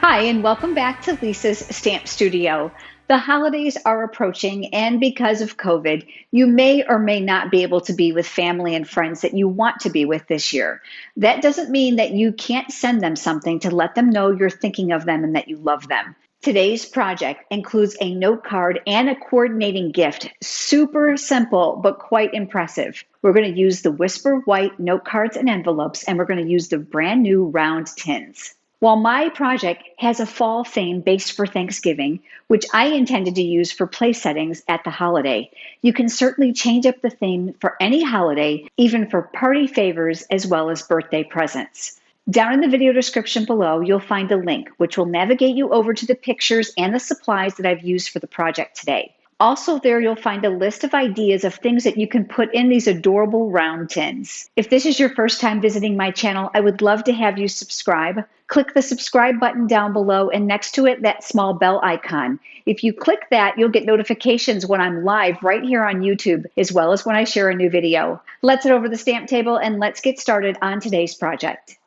Hi, and welcome back to Lisa's Stamp Studio. The holidays are approaching, and because of COVID, you may or may not be able to be with family and friends that you want to be with this year. That doesn't mean that you can't send them something to let them know you're thinking of them and that you love them. Today's project includes a note card and a coordinating gift. Super simple, but quite impressive. We're going to use the Whisper White note cards and envelopes, and we're going to use the brand new round tins. While my project has a fall theme based for Thanksgiving, which I intended to use for place settings at the holiday, you can certainly change up the theme for any holiday, even for party favors as well as birthday presents. Down in the video description below, you'll find a link which will navigate you over to the pictures and the supplies that I've used for the project today. Also there, you'll find a list of ideas of things that you can put in these adorable round tins. If this is your first time visiting my channel, I would love to have you subscribe. Click the subscribe button down below and next to it, that small bell icon. If you click that, you'll get notifications when I'm live right here on YouTube, as well as when I share a new video. Let's head over to the stamp table and let's get started on today's project.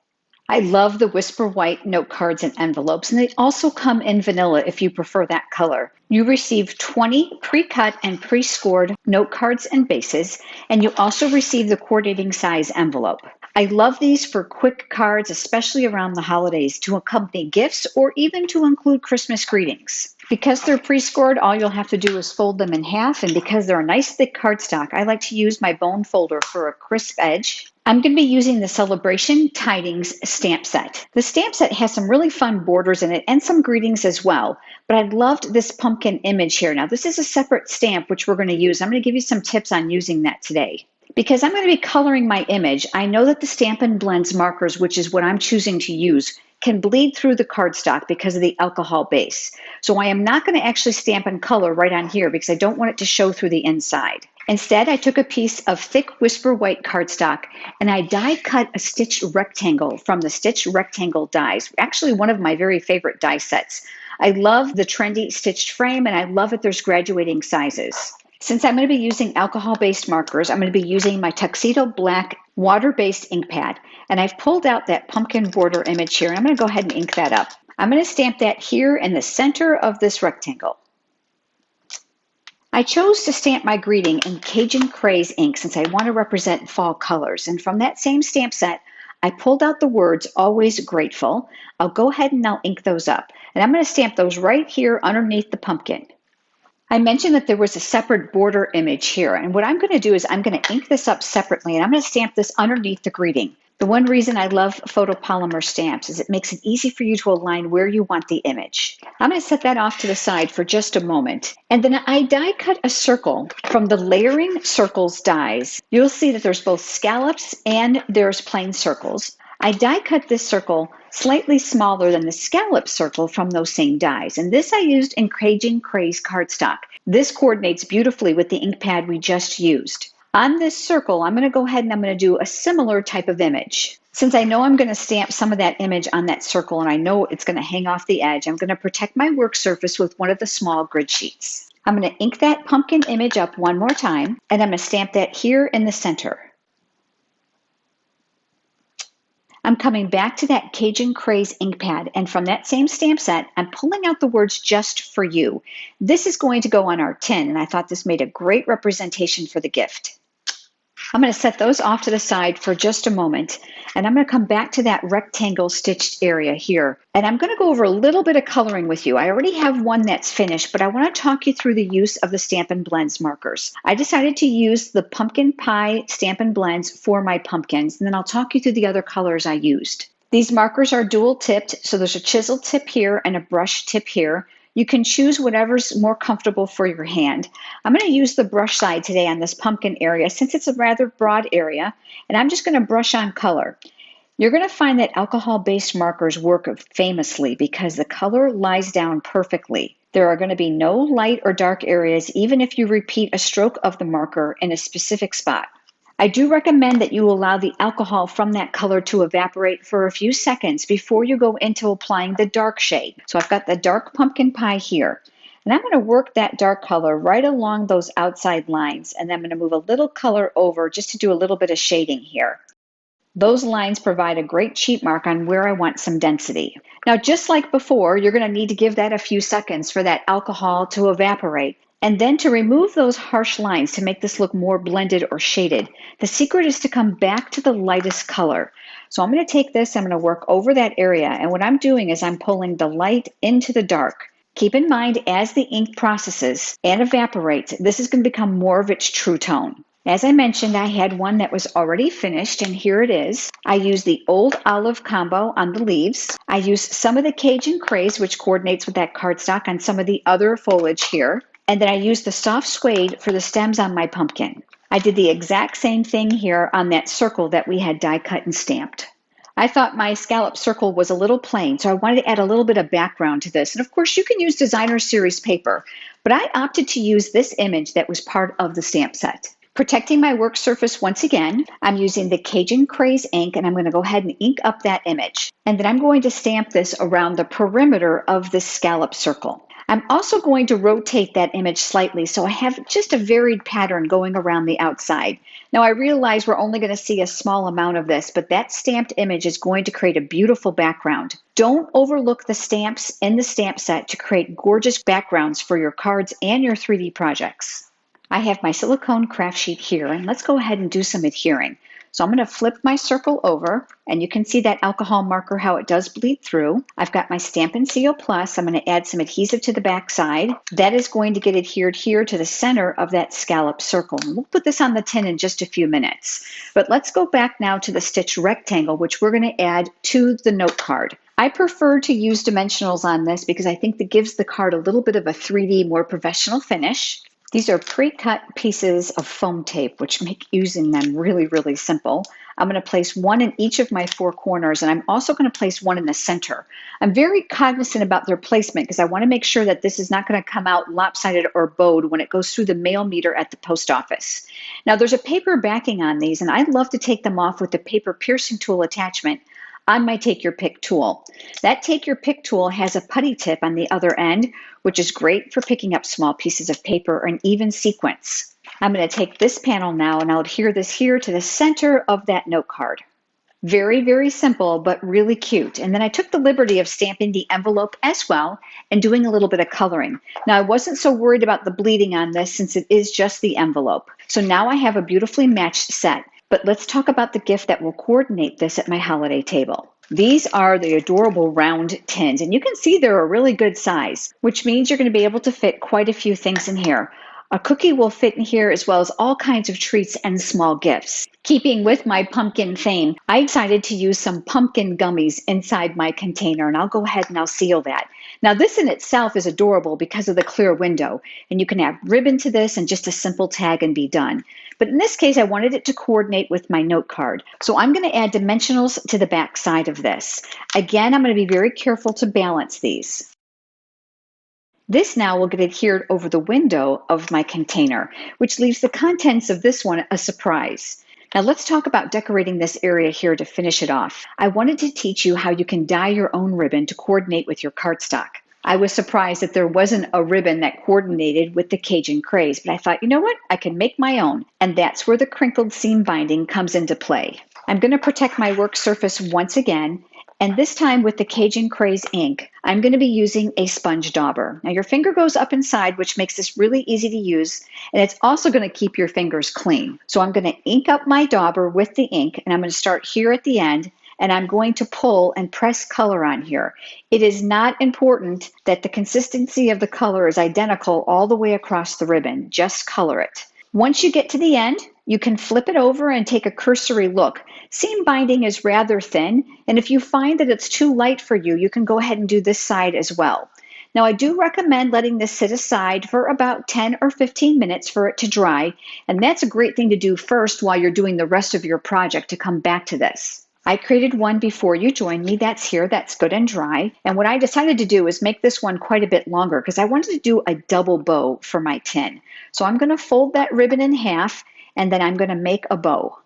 I love the Whisper White note cards and envelopes, and they also come in vanilla if you prefer that color. You receive 20 pre-cut and pre-scored note cards and bases, and you also receive the coordinating size envelope. I love these for quick cards, especially around the holidays, to accompany gifts or even to include Christmas greetings. Because they're pre-scored, all you'll have to do is fold them in half, and because they're a nice thick cardstock, I like to use my bone folder for a crisp edge. I'm going to be using the Celebration Tidings stamp set. The stamp set has some really fun borders in it and some greetings as well, but I loved this pumpkin image here. Now, this is a separate stamp which we're going to use. I'm going to give you some tips on using that today. Because I'm going to be coloring my image, I know that the Stampin' Blends markers, which is what I'm choosing to use, can bleed through the cardstock because of the alcohol base. So I am not going to actually stamp in color right on here because I don't want it to show through the inside. Instead, I took a piece of thick Whisper White cardstock and I die cut a stitched rectangle from the Stitched Rectangle dies, actually one of my very favorite die sets. I love the trendy stitched frame and I love that there's graduating sizes. Since I'm going to be using alcohol-based markers, I'm going to be using my Tuxedo Black water-based ink pad, and I've pulled out that pumpkin border image here, and I'm going to go ahead and ink that up. I'm going to stamp that here in the center of this rectangle. I chose to stamp my greeting in Cajun Craze ink since I want to represent fall colors, and from that same stamp set, I pulled out the words Always Grateful. I'll go ahead and I'll ink those up, and I'm going to stamp those right here underneath the pumpkin. I mentioned that there was a separate border image here, and what I'm going to do is I'm going to ink this up separately, and I'm going to stamp this underneath the greeting. The one reason I love photopolymer stamps is it makes it easy for you to align where you want the image. I'm going to set that off to the side for just a moment, and then I die cut a circle from the Layering Circles dies. You'll see that there's both scallops and there's plain circles. I die cut this circle slightly smaller than the scallop circle from those same dies, and this I used in Cajun Craze cardstock. This coordinates beautifully with the ink pad we just used. On this circle, I'm going to go ahead and I'm going to do a similar type of image. Since I know I'm going to stamp some of that image on that circle and I know it's going to hang off the edge, I'm going to protect my work surface with one of the small grid sheets. I'm going to ink that pumpkin image up one more time, and I'm going to stamp that here in the center. I'm coming back to that Cajun Craze ink pad, and from that same stamp set, I'm pulling out the words Just For You. This is going to go on our tin, and I thought this made a great representation for the gift. I'm going to set those off to the side for just a moment, and I'm going to come back to that rectangle stitched area here, and I'm going to go over a little bit of coloring with you. I already have one that's finished, but I want to talk you through the use of the Stampin' Blends markers. I decided to use the Pumpkin Pie Stampin' Blends for my pumpkins, and then I'll talk you through the other colors I used. These markers are dual tipped, so there's a chisel tip here and a brush tip here. You can choose whatever's more comfortable for your hand. I'm going to use the brush side today on this pumpkin area since it's a rather broad area, and I'm just going to brush on color. You're going to find that alcohol-based markers work famously because the color lies down perfectly. There are going to be no light or dark areas even if you repeat a stroke of the marker in a specific spot. I do recommend that you allow the alcohol from that color to evaporate for a few seconds before you go into applying the dark shade. So I've got the dark pumpkin pie here, and I'm going to work that dark color right along those outside lines, and then I'm going to move a little color over just to do a little bit of shading here. Those lines provide a great cheat mark on where I want some density. Now, just like before, you're going to need to give that a few seconds for that alcohol to evaporate. And then to remove those harsh lines to make this look more blended or shaded, the secret is to come back to the lightest color. So I'm going to take this, I'm going to work over that area. And what I'm doing is I'm pulling the light into the dark. Keep in mind, as the ink processes and evaporates, this is going to become more of its true tone. As I mentioned, I had one that was already finished, and here it is. I used the old olive combo on the leaves. I used some of the Cajun craze, which coordinates with that cardstock on some of the other foliage here. And then I used the soft suede for the stems on my pumpkin. I did the exact same thing here on that circle that we had die cut and stamped. I thought my scallop circle was a little plain, so I wanted to add a little bit of background to this. And of course, you can use designer series paper, but I opted to use this image that was part of the stamp set. Protecting my work surface once again, I'm using the Cajun Craze ink, and I'm going to go ahead and ink up that image. And then I'm going to stamp this around the perimeter of this scallop circle. I'm also going to rotate that image slightly so I have just a varied pattern going around the outside. Now I realize we're only going to see a small amount of this, but that stamped image is going to create a beautiful background. Don't overlook the stamps in the stamp set to create gorgeous backgrounds for your cards and your 3D projects. I have my silicone craft sheet here, and let's go ahead and do some adhering. So I'm going to flip my circle over, and you can see that alcohol marker, how it does bleed through. I've got my Stampin' Seal Plus. I'm going to add some adhesive to the back side. That is going to get adhered here to the center of that scallop circle. And we'll put this on the tin in just a few minutes. But let's go back now to the stitched rectangle, which we're going to add to the note card. I prefer to use dimensionals on this because I think that gives the card a little bit of a 3D, more professional finish. These are pre-cut pieces of foam tape, which make using them really, really simple. I'm going to place one in each of my four corners, and I'm also going to place one in the center. I'm very cognizant about their placement because I want to make sure that this is not going to come out lopsided or bowed when it goes through the mail meter at the post office. Now, there's a paper backing on these, and I love to take them off with the paper piercing tool attachment on my Take Your Pick tool. That Take Your Pick tool has a putty tip on the other end, which is great for picking up small pieces of paper or an even sequence. I'm going to take this panel now and I'll adhere this here to the center of that note card. Very, very simple, but really cute. And then I took the liberty of stamping the envelope as well and doing a little bit of coloring. Now, I wasn't so worried about the bleeding on this since it is just the envelope. So now I have a beautifully matched set. But let's talk about the gift that will coordinate this at my holiday table. These are the adorable round tins, and you can see they're a really good size, which means you're going to be able to fit quite a few things in here. A cookie will fit in here as well as all kinds of treats and small gifts. Keeping with my pumpkin theme, I decided to use some pumpkin gummies inside my container, and I'll go ahead and I'll seal that. Now this in itself is adorable because of the clear window, and you can add ribbon to this and just a simple tag and be done. But in this case, I wanted it to coordinate with my note card. So I'm going to add dimensionals to the back side of this. Again, I'm going to be very careful to balance these. This now will get adhered over the window of my container, which leaves the contents of this one a surprise. Now let's talk about decorating this area here to finish it off. I wanted to teach you how you can dye your own ribbon to coordinate with your cardstock. I was surprised that there wasn't a ribbon that coordinated with the Cajun craze, but I thought, you know what? I can make my own. And that's where the crinkled seam binding comes into play. I'm going to protect my work surface once again, and this time with the Cajun Craze ink, I'm going to be using a sponge dauber. Now your finger goes up inside, which makes this really easy to use, and it's also going to keep your fingers clean. So I'm going to ink up my dauber with the ink, and I'm going to start here at the end, and I'm going to pull and press color on here. It is not important that the consistency of the color is identical all the way across the ribbon. Just color it. Once you get to the end, you can flip it over and take a cursory look. Seam binding is rather thin, and if you find that it's too light for you, you can go ahead and do this side as well. Now, I do recommend letting this sit aside for about 10 or 15 minutes for it to dry, and that's a great thing to do first while you're doing the rest of your project to come back to this. I created one before you joined me. That's here. That's good and dry. And what I decided to do is make this one quite a bit longer because I wanted to do a double bow for my tin. So I'm going to fold that ribbon in half, and then I'm going to make a bow.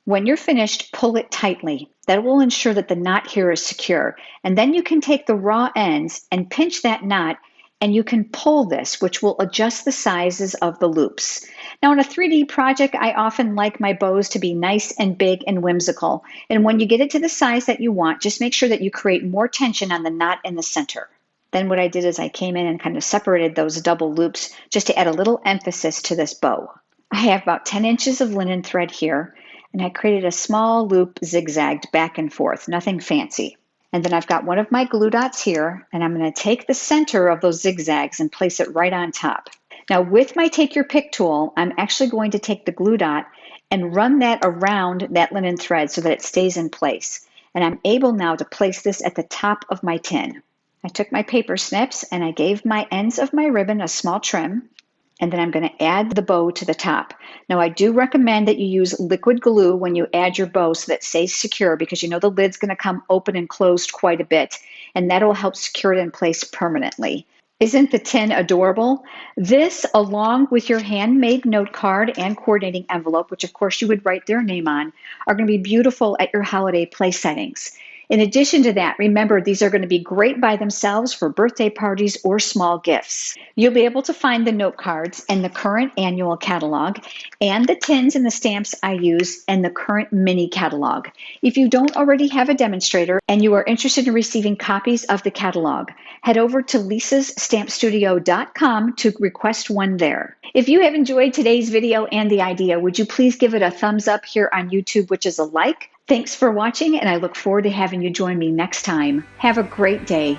When you're finished, pull it tightly. That will ensure that the knot here is secure. And then you can take the raw ends and pinch that knot and you can pull this, which will adjust the sizes of the loops. Now, in a 3D project, I often like my bows to be nice and big and whimsical. And when you get it to the size that you want, just make sure that you create more tension on the knot in the center. Then what I did is I came in and kind of separated those double loops just to add a little emphasis to this bow. I have about 10 inches of linen thread here, and I created a small loop zigzagged back and forth, nothing fancy. And then I've got one of my glue dots here, and I'm going to take the center of those zigzags and place it right on top. Now with my Take Your Pick tool, I'm actually going to take the glue dot and run that around that linen thread so that it stays in place. And I'm able now to place this at the top of my tin. I took my paper snips and I gave my ends of my ribbon a small trim. And then I'm going to add the bow to the top. Now, I do recommend that you use liquid glue when you add your bow so that it stays secure, because you know the lid's going to come open and closed quite a bit, and that will help secure it in place permanently. Isn't the tin adorable? This, along with your handmade note card and coordinating envelope, which of course you would write their name on, are going to be beautiful at your holiday place settings. In addition to that, remember, these are going to be great by themselves for birthday parties or small gifts. You'll be able to find the note cards in the current annual catalog and the tins and the stamps I use in the current mini catalog. If you don't already have a demonstrator and you are interested in receiving copies of the catalog, head over to lisasstampstudio.com to request one there. If you have enjoyed today's video and the idea, would you please give it a thumbs up here on YouTube, which is a like? Thanks for watching, and I look forward to having you join me next time. Have a great day.